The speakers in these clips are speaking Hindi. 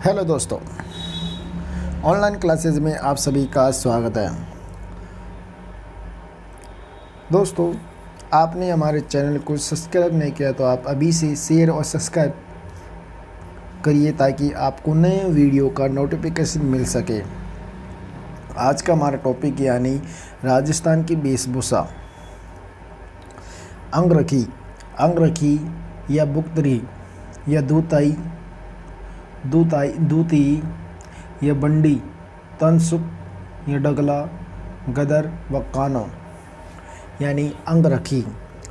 हेलो दोस्तों, ऑनलाइन क्लासेस में आप सभी का स्वागत है। दोस्तों, आपने हमारे चैनल को सब्सक्राइब नहीं किया तो आप अभी से शेयर और सब्सक्राइब करिए ताकि आपको नए वीडियो का नोटिफिकेशन मिल सके। आज का हमारा टॉपिक यानी राजस्थान की वेशभूषा। अंगरखी या बुक्तरी या दूती या बंडी, तनसुक या डगला, गदर व कानो यानी अंगरखी।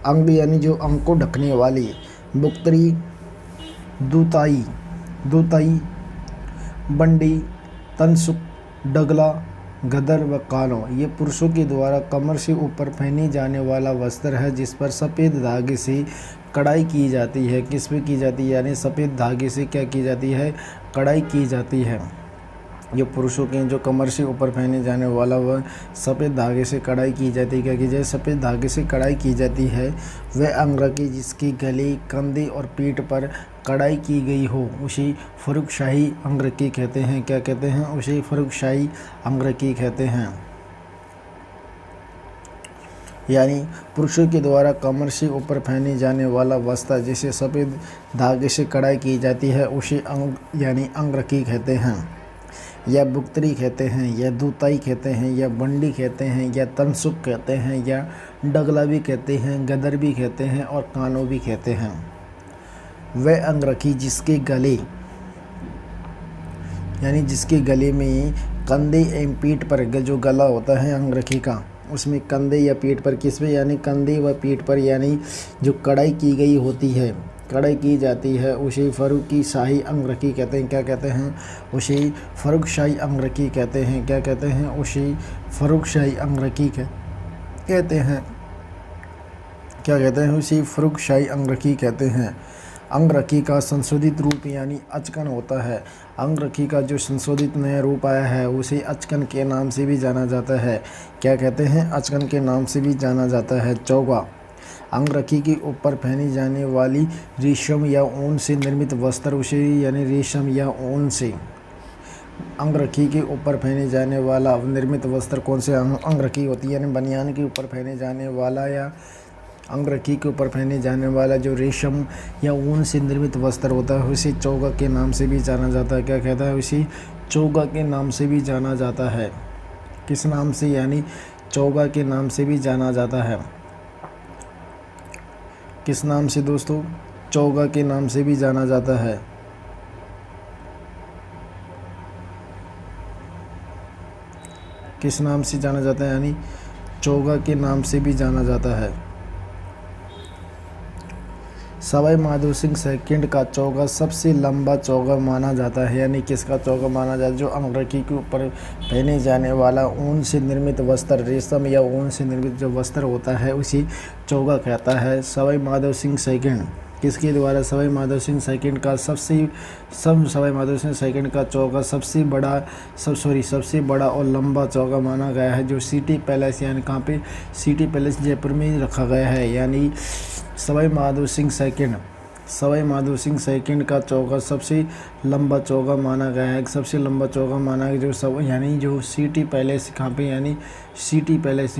अंग यानी जो अंग को ढकने वाली, बुक्तरी, दूताई, बंडी, तनसुक, डगला, गदर व कानो ये पुरुषों के द्वारा कमर से ऊपर पहने जाने वाला वस्त्र है जिस पर सफ़ेद धागे से कढ़ाई की जाती है। किस पे की जाती है यानी सफ़ेद धागे से क्या की जाती है, कढ़ाई की जाती है। ये पुरुषों के जो कमर से ऊपर पहने जाने वाला वह सफ़ेद धागे से कढ़ाई की जाती है। क्या की जाए, सफ़ेद धागे से कढ़ाई की जाती है। वह अंगरखी जिसके गले, कंधे और पीठ पर कढ़ाई की गई हो उसे फर्रुखशाही अंगरखी कहते हैं। क्या कहते हैं, उसे फर्रुखशाही अंगरखी कहते हैं। यानी पुरुषों के द्वारा कमर से ऊपर पहने जाने वाला वस्त्र जिसे सफ़ेद धागे से कढ़ाई की जाती है उसे अंगरखी कहते हैं, या बुक्तरी कहते हैं, या दूताई कहते हैं, या बंडी कहते हैं, या तनसुक कहते हैं, या डगला भी कहते हैं, गदर भी कहते हैं और कानो भी कहते हैं। वह अंगरखी जिसके गले यानी जिसके गले में कंधे एवं पीठ पर जो गला होता है अंगरखी का, उसमें कंधे या पीठ पर किस में यानी कंधे व पीठ पर यानी जो कढ़ाई की गई होती है, कढ़ाई की जाती है उसे फर्रुखशाही अंगरखी कहते हैं। क्या कहते हैं, उसे फर्रुखशाही अंगरखी कहते हैं। क्या कहते हैं, उसे फर्रुखशाही अंगरखी कहते हैं। क्या कहते हैं, उसे फर्रुखशाही अंगरखी कहते हैं। अंगरखी का संशोधित रूप यानी अचकन होता है। अंगरखी का जो संशोधित नया रूप आया है उसे अचकन के नाम से भी जाना जाता है। क्या कहते हैं, अचकन के नाम से भी जाना जाता है। चौगा, अंगरखी के ऊपर पहनी जाने वाली रेशम या ऊन से निर्मित वस्त्र उसे यानी रेशम या ऊन से अंगरखी के ऊपर पहने जाने वाला निर्मित वस्त्र कौन से अंगरखी होती है यानी बनियान के ऊपर पहने जाने वाला या अंगरखी के ऊपर पहने जाने वाला जो रेशम या ऊन से निर्मित वस्त्र होता है उसे चौगा के नाम से भी जाना जाता है। क्या कहता है, उसे चौगा के नाम से भी जाना जाता है। किस नाम से यानी चौगा के नाम से भी जाना जाता है। किस नाम से दोस्तों, चौगा के नाम से भी जाना जाता है। किस नाम से जाना जाता है यानी चौगा के नाम से भी जाना जाता है। सवाई माधो सिंह सेकंड का चौगा सबसे लंबा चौगा माना जाता है। यानी किसका चौगा माना जाता है, जो अंगरखी के ऊपर पहने जाने वाला ऊन से निर्मित वस्त्र, रेशम या ऊन से निर्मित जो वस्त्र होता है उसी चौगा कहता है। सवाई माधो सिंह सेकंड किसके द्वारा, सवाई माधो सिंह सेकंड का सवाई माधो सिंह सेकंड का चौगा सबसे बड़ा और लंबा चौगा माना गया है, जो सिटी पैलेस यानी कहाँ पे, सिटी पैलेस जयपुर में ही रखा गया है। यानी सवाई माधो सिंह सेकंड का चौगा सबसे लंबा चौगा माना गया है। सबसे लंबा चौगा माना गया जो सिटी पैलेस कहाँ पे यानी सिटी पैलेस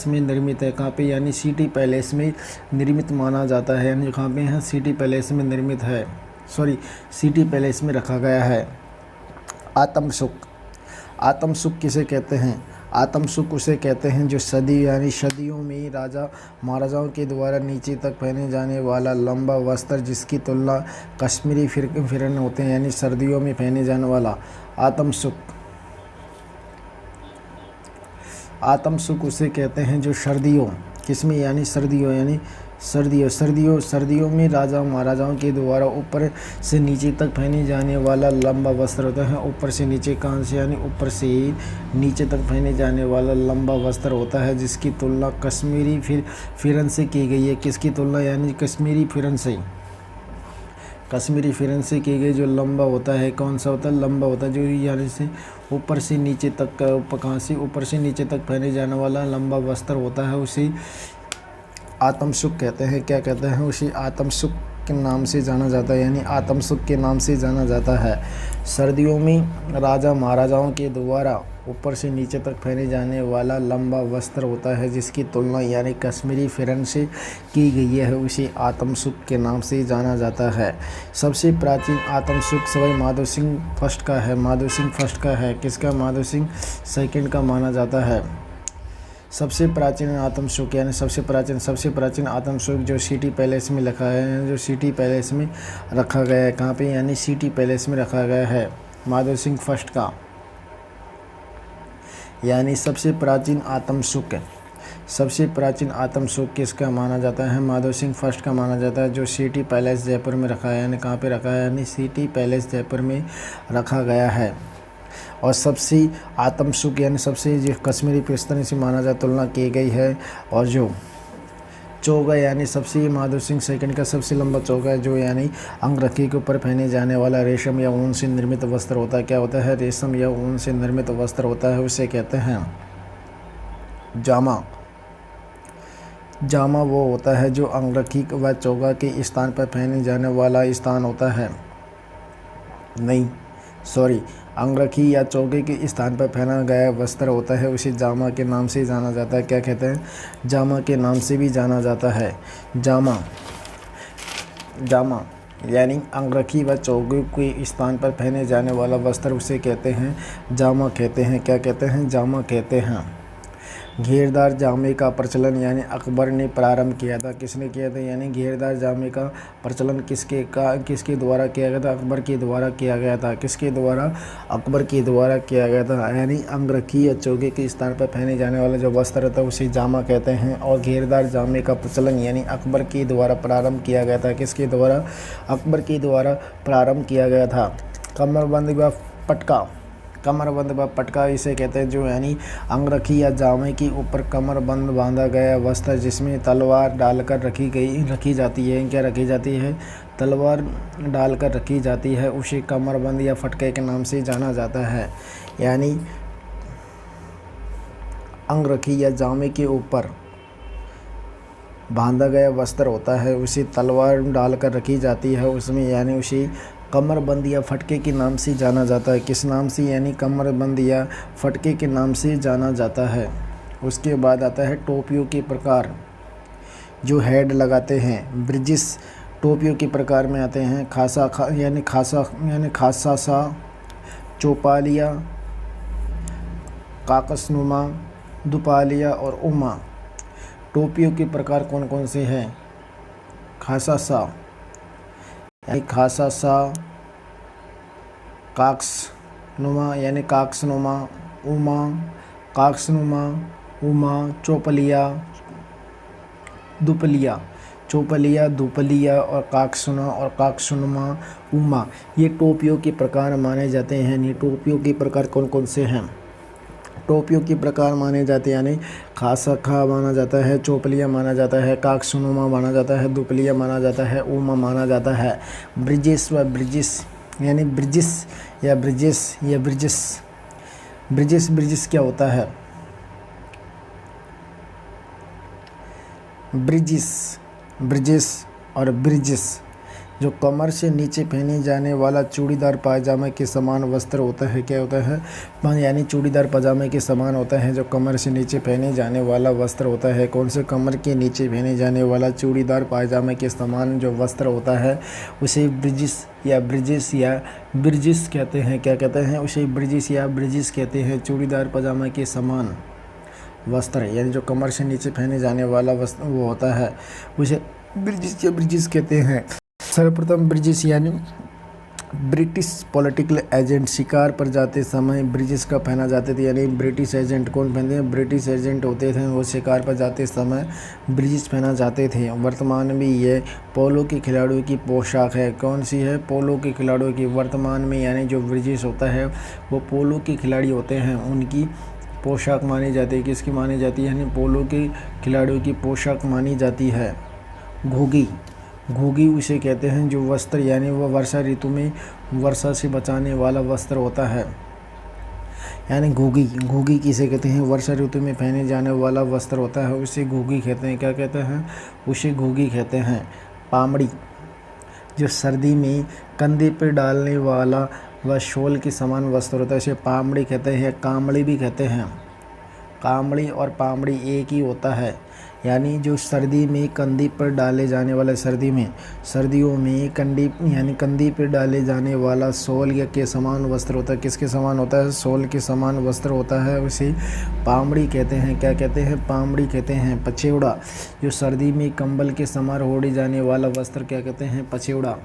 में निर्मित है। कहाँ पे यानी सिटी पैलेस में निर्मित माना जाता है। यानी कहाँ पे है, सिटी पैलेस में निर्मित है, सिटी पैलेस में रखा गया है। आत्मसुक किसे कहते हैं, आत्मसुक उसे कहते हैं जो सदियों में राजा महाराजाओं के द्वारा नीचे तक पहने जाने वाला लंबा वस्त्र जिसकी तुलना कश्मीरी फिरन होते हैं यानी सर्दियों में पहने जाने वाला आत्मसुक उसे कहते हैं जो सर्दियों में राजा महाराजाओं के द्वारा ऊपर से नीचे तक पहने जाने वाला लंबा वस्त्र होता है। ऊपर से नीचे कान से यानी ऊपर से नीचे तक पहने जाने वाला लंबा वस्त्र होता है जिसकी तुलना कश्मीरी फिरन से की गई है। किसकी तुलना यानी कश्मीरी फिरन से की गई। जो लंबा होता है, कौन सा होता है, लंबा होता है जो यानी से ऊपर से नीचे तक ऊपर से नीचे तक पहने जाने वाला लंबा वस्त्र होता है उसे आत्मसुक कहते हैं। क्या कहते हैं, उसे आत्मसुक के नाम से जाना जाता है, यानी आत्म सुख के नाम से जाना जाता है। सर्दियों में राजा महाराजाओं के द्वारा ऊपर से नीचे तक पहने जाने वाला लंबा वस्त्र होता है, जिसकी तुलना यानी कश्मीरी फिरन से की गई है, उसे आत्म सुख के नाम से जाना जाता है। सबसे प्राचीन आत्म सुख सवाई माधो सिंह फर्स्ट का है। माधो सिंह फर्स्ट का है, किसका? माधो सिंह सेकंड का माना जाता है। सबसे प्राचीन आत्म सुख यानी सबसे प्राचीन आत्म सुख जो सिटी पैलेस में रखा है, जो सिटी पैलेस में रखा गया है। कहाँ पे? यानी सिटी पैलेस में रखा गया है, माधो सिंह फर्स्ट का। यानी सबसे प्राचीन आत्म सुख किसका माना जाता है? माधो सिंह फर्स्ट का माना जाता है, जो सिटी पैलेस जयपुर में रखा है। यानी कहाँ पे रखा है? यानी सिटी पैलेस जयपुर में रखा गया है। और सबसे आत्म सुख यानी सबसे जो कश्मीरी पिस्तौल से माना जाए तुलना की गई है। और जो चोगा यानी सबसे माधो सिंह सेकंड का सबसे लंबा चोगा है, जो यानी अंगरखी के ऊपर पहने जाने वाला रेशम या ऊन से निर्मित वस्त्र होता है। क्या होता है? रेशम या ऊन से निर्मित वस्त्र होता है, उसे कहते हैं जामा। जामा वो होता है जो अंगरखी व चोगा के स्थान पर पहने जाने वाला स्थान होता है। अंगरखी या चोगे के स्थान पर पहना गया वस्त्र होता है, उसे जामा के नाम से जाना जाता है। क्या कहते हैं? जामा के नाम से भी जाना जाता है। जामा यानी अंगरखी व चोगे के स्थान पर पहने जाने वाला वस्त्र, उसे कहते हैं जामा कहते हैं। क्या कहते हैं? जामा कहते हैं। घेरदार जामे का प्रचलन यानी अकबर ने प्रारंभ किया था। किसने किया था? यानी घेरदार जामे का प्रचलन किसके द्वारा किया गया था? अकबर के द्वारा किया गया था। किसके द्वारा? अकबर के द्वारा किया गया था। यानी अंगरखी या चोगे के स्थान पर पहने जाने वाला जो वस्त्र रहता है उसे जामा कहते हैं। और घेरदार जामे का प्रचलन यानी अकबर के द्वारा प्रारंभ किया गया था। किसके द्वारा? अकबर के द्वारा प्रारंभ किया गया था। कमरबंद व पटका इसे कहते हैं, जो यानी अंगरखी या जामे के ऊपर कमरबंद बांधा गया वस्त्र, जिसमें तलवार डालकर रखी जाती है। क्या रखी जाती है? तलवार डालकर रखी जाती है, उसे कमरबंद या फटके के नाम से जाना जाता है। यानी अंगरखी या जामे के ऊपर बांधा गया वस्त्र होता है, उसे तलवार डालकर रखी जाती है उसमें, यानी उसे कमरबंद या फटके के नाम से जाना जाता है। किस नाम से? यानी कमरबंद या फटके के नाम से जाना जाता है। उसके बाद आता है टोपियों के प्रकार, जो हेड लगाते हैं। ब्रिजिस टोपियों के प्रकार में आते हैं। खासा सा, चौपालिया, काकसनुमा, दुपालिया और उमा। टोपियों के प्रकार कौन कौन से हैं? खासा सा, काक्सनुमा यानी काक्सनुमा, उमा, चौपलिया, दुपलिया और काक्सनुमा, उमा, ये टोपियों के प्रकार माने जाते हैं। ये टोपियों के प्रकार कौन कौन से हैं? टोपियों के प्रकार माने जाते हैं, यानी खासा माना जाता है, चौपलिया माना जाता है, काकसनुमा माना जाता है, दुपलिया माना जाता है, उमा माना जाता है। ब्रिजिस यानी ब्रिजिस क्या होता है? ब्रिजिस और ब्रिजिस जो कमर से नीचे पहने जाने वाला चूड़ीदार पायजामे के समान वस्त्र होता है। क्या होता है? यानी चूड़ीदार पायजामे के समान होता है, जो कमर से नीचे पहने जाने वाला वस्त्र होता है। कौन से? कमर के नीचे पहने जाने वाला चूड़ीदार पायजामे के समान जो वस्त्र होता है, उसे ब्रिजिस कहते हैं। क्या कहते हैं? उसे ब्रिजिस कहते हैं। चूड़ीदार पायजामे के समान वस्त्र यानी जो कमर से नीचे पहने जाने वाला वस्त्र वो होता है, उसे ब्रिजिस कहते हैं। सर्वप्रथम ब्रिजिस यानी ब्रिटिश पॉलिटिकल एजेंट शिकार पर जाते समय ब्रिजिस का पहना जाते थे। यानी ब्रिटिश एजेंट कौन पहनते हैं? ब्रिटिश एजेंट होते थे, वो शिकार पर जाते समय ब्रिजिस पहना जाते थे। वर्तमान में ये पोलो के खिलाड़ियों की पोशाक है। कौन सी है? पोलो के खिलाड़ियों की। वर्तमान में यानी जो ब्रिजिस होता है वो पोलो के खिलाड़ी होते हैं, उनकी पोशाक मानी जाती है। किसकी मानी जाती है? यानी पोलो के खिलाड़ियों की पोशाक मानी जाती है। घुघी उसे कहते हैं, जो वस्त्र यानी वह वर्षा ऋतु में वर्षा से बचाने वाला वस्त्र होता है। यानी घुघी किसे कहते हैं? वर्षा ऋतु में पहने जाने वाला वस्त्र होता है, उसे घुघी कहते हैं। क्या कहते हैं? उसे घुघी कहते हैं। जो सर्दी में कंधे पर डालने वाला व शॉल के समान वस्त्र होता है उसे पामड़ी कहते हैं, कामड़ी भी कहते हैं। कामड़ी और पामड़ी एक ही होता है, यानी जो सर्दी में कंधे पर डाले जाने वाला, सर्दियों में कंधे पर डाले जाने वाला शॉल या के समान वस्त्र होता है। किसके समान होता है? शॉल के समान वस्त्र होता है, उसे पामड़ी कहते हैं। क्या कहते हैं? पामड़ी कहते हैं। पछेवड़ा, जो सर्दी में कंबल के समान ओढ़े जाने वाला वस्त्र क्या कहते हैं? पछेवड़ा।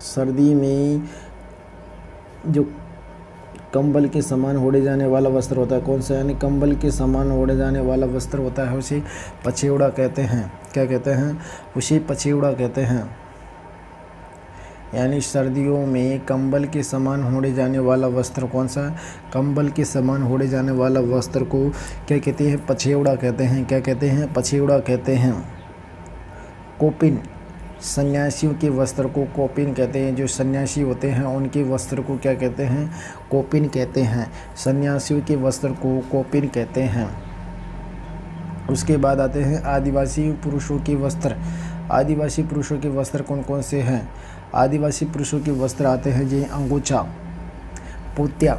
सर्दी में जो कंबल के समान ओढ़े जाने वाला वस्त्र होता है, कौन सा? यानी कंबल के समान ओढ़े जाने वाला वस्त्र होता है, उसे पछेवड़ा कहते हैं। क्या कहते हैं? उसे पछेवड़ा कहते हैं। यानी सर्दियों में कंबल के समान ओढ़े जाने वाला वस्त्र कौन सा? कंबल के समान ओढ़े जाने वाला वस्त्र को क्या कहते हैं? पछेवड़ा कहते हैं। क्या कहते हैं? पछेवड़ा कहते हैं। कोपिन, सन्यासियों के वस्त्र को कोपिन कहते हैं। जो सन्यासी होते हैं उनके वस्त्र को क्या कहते हैं? कोपिन कहते हैं। सन्यासियों के वस्त्र को कोपिन कहते हैं। उसके बाद आते हैं आदिवासी पुरुषों के वस्त्र। आदिवासी पुरुषों के वस्त्र कौन कौन से हैं? आदिवासी पुरुषों के वस्त्र आते हैं ये अंगोछा, पोत्या,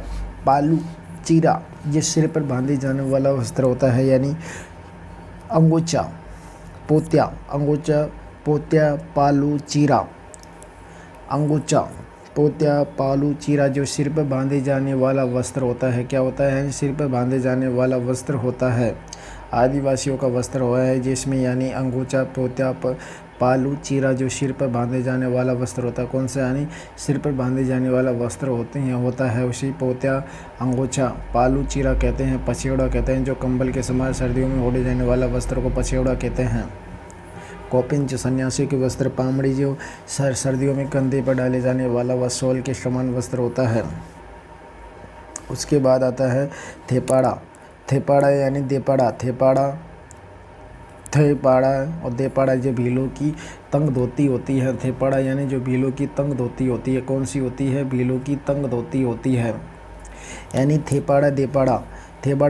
पालू, चीरा। ये सिर पर बांधे जाने वाला वस्त्र होता है, यानी अंगोछा, पोत्या, पालू, चीरा। अंगोछा, पोत्या, पालू, चीरा जो सिर पर बांधे जाने वाला वस्त्र होता है। क्या होता है? सिर पर बांधे जाने वाला वस्त्र होता है। आदिवासियों का वस्त्र हुआ है जिसमें यानी अंगोछा, पोत्या, पालू, चीरा जो सिर पर बांधे जाने वाला वस्त्र होता है। कौन सा? यानी सिर पर बांधे जाने वाला वस्त्र होता है उसी पोत्या, अंगोछा, पालू, चीरा कहते हैं। पछेवड़ा कहते हैं जो कंबल के समान सर्दियों में ओढ़े जाने वाला वस्त्र को पछेवड़ा कहते हैं। कोपिन, जो सन्यासियों के वस्त्र। पामड़ी, जो सर्दियों में कंधे पर डाले जाने वाला व शॉल के समान वस्त्र होता है। उसके बाद आता है थेपाड़ा यानी देपाड़ा। थेपाड़ा और देपाड़ा जो भीलों की तंग धोती होती है। थेपाड़ा यानी जो भीलों की तंग धोती होती है। कौन सी होती है? भीलों की तंग धोती होती है। यानी थेपाड़ा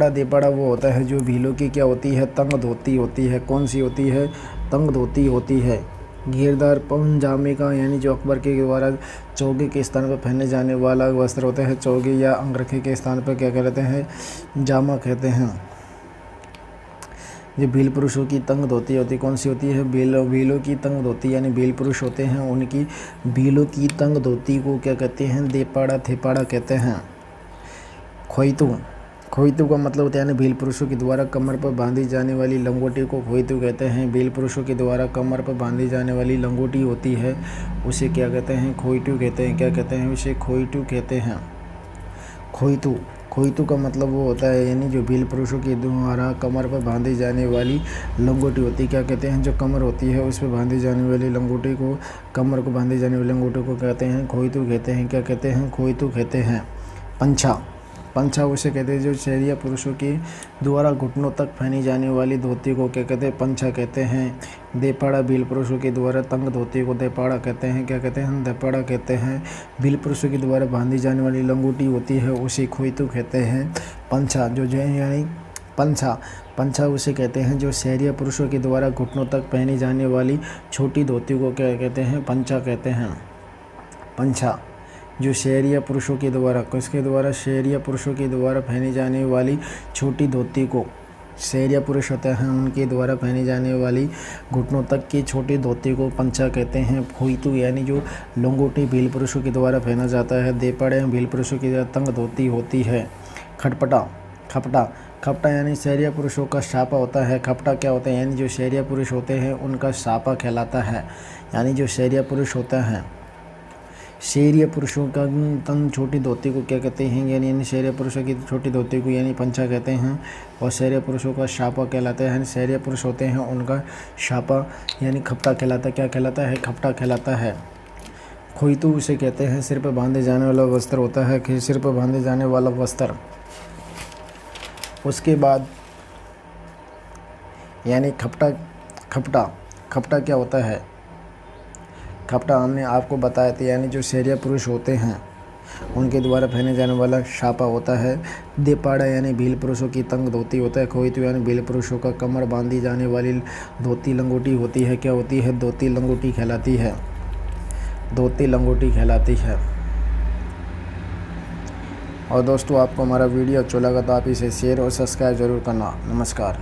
देपाड़ा वो होता है जो भीलों की क्या होती है? तंग धोती होती है। कौन सी होती है? तंग धोती होती है। घेरदार पंजामे का, यानी जो अकबर के द्वारा चौगे के स्थान पर पहने जाने वाला वस्त्र होता है। चौगे या अंगरखे के स्थान पर क्या कहते हैं? जामा कहते हैं। जो भील पुरुषों की तंग धोती होती, कौन सी होती है? भीलों की तंग धोती, यानी भील पुरुष होते हैं उनकी भीलों की तंग धोती को क्या कहते हैं? देपाड़ा, थेपाड़ा कहते हैं। खोइतू का मतलब होता है यानी भील पुरुषों के द्वारा कमर पर बांधी जाने वाली लंगोटी को खोइतू कहते हैं। भील पुरुषों के द्वारा कमर पर बांधी जाने वाली लंगोटी होती है उसे क्या कहते हैं? खोइतू कहते हैं। क्या कहते हैं? उसे खोइतू कहते हैं। खोइतू का मतलब वो होता है यानी जो भील पुरुषों के द्वारा कमर पर बांधी जाने वाली लंगोटी होती है। क्या कहते हैं? जो कमर होती है उस पर बांधी जाने वाली लंगोटी को, कमर को बांधी जाने वाली लंगोटी को कहते हैं? खोइतू कहते हैं। क्या कहते हैं? खोइतू कहते हैं। पंछा उसे कहते हैं जो शहरिया पुरुषों के द्वारा घुटनों तक पहनी जाने वाली धोती को क्या कहते हैं? पंछा कहते हैं। देपाड़ा, भील पुरुषों के द्वारा तंग धोती को देपाड़ा कहते हैं। क्या कहते हैं? देपाड़ा कहते हैं। भील पुरुषों के द्वारा बांधी जाने वाली लंगोटी होती है उसे खोइतू कहते हैं। पंछा जो है यानी पंछा उसे कहते हैं जो शहरिया पुरुषों के द्वारा घुटनों तक पहनी जाने वाली छोटी धोती को क्या कहते हैं? पंछा कहते हैं। पंछा जो शहरिया पुरुषों के द्वारा, किसके द्वारा? शहरिया पुरुषों के द्वारा पहनी जाने वाली छोटी धोती को, शहरिया पुरुष होते हैं उनके द्वारा पहनी जाने वाली घुटनों तक की छोटी धोती को पंछा कहते हैं। खोइतू यानी जो लंगोटी भील पुरुषों के द्वारा पहना जाता है। देपाड़े भील पुरुषों की तंग धोती होती है। खपटा यानी शहरिया पुरुषों का सापा होता है। खपटा क्या होता है? यानी जो शहरिया पुरुष होते हैं उनका सापा कहलाता है। यानी जो शहरिया पुरुष होता है, शहरिया पुरुषों का तंग छोटी धोती को क्या कहते हैं? यानी शहरिया पुरुषों की छोटी धोती को यानी पंछा कहते हैं। और शहरिया पुरुषों का शापा कहलाता है। यानी शहरिया पुरुष होते हैं उनका शापा यानी खपटा कहलाता है। क्या कहलाता है? खपटा कहलाता है। खोइतू उसे कहते हैं सिर पर बांधे जाने वाला वस्त्र होता है कि सिर पर बांधे जाने वाला वस्त्र। उसके बाद यानी खपटा क्या होता है? खपटा हमने आपको बताया था, यानी जो शहरिया पुरुष होते हैं उनके द्वारा पहने जाने वाला शापा होता है। देपाड़ा यानी भील पुरुषों की तंग धोती होता है। खोइतू यानी भील पुरुषों का कमर बांधी जाने वाली धोती लंगोटी होती है। क्या होती है? धोती लंगोटी कहलाती है। धोती लंगोटी कहलाती है। और दोस्तों, आपको हमारा वीडियो अच्छा लगा तो आप इसे शेयर और सब्सक्राइब ज़रूर करना। नमस्कार।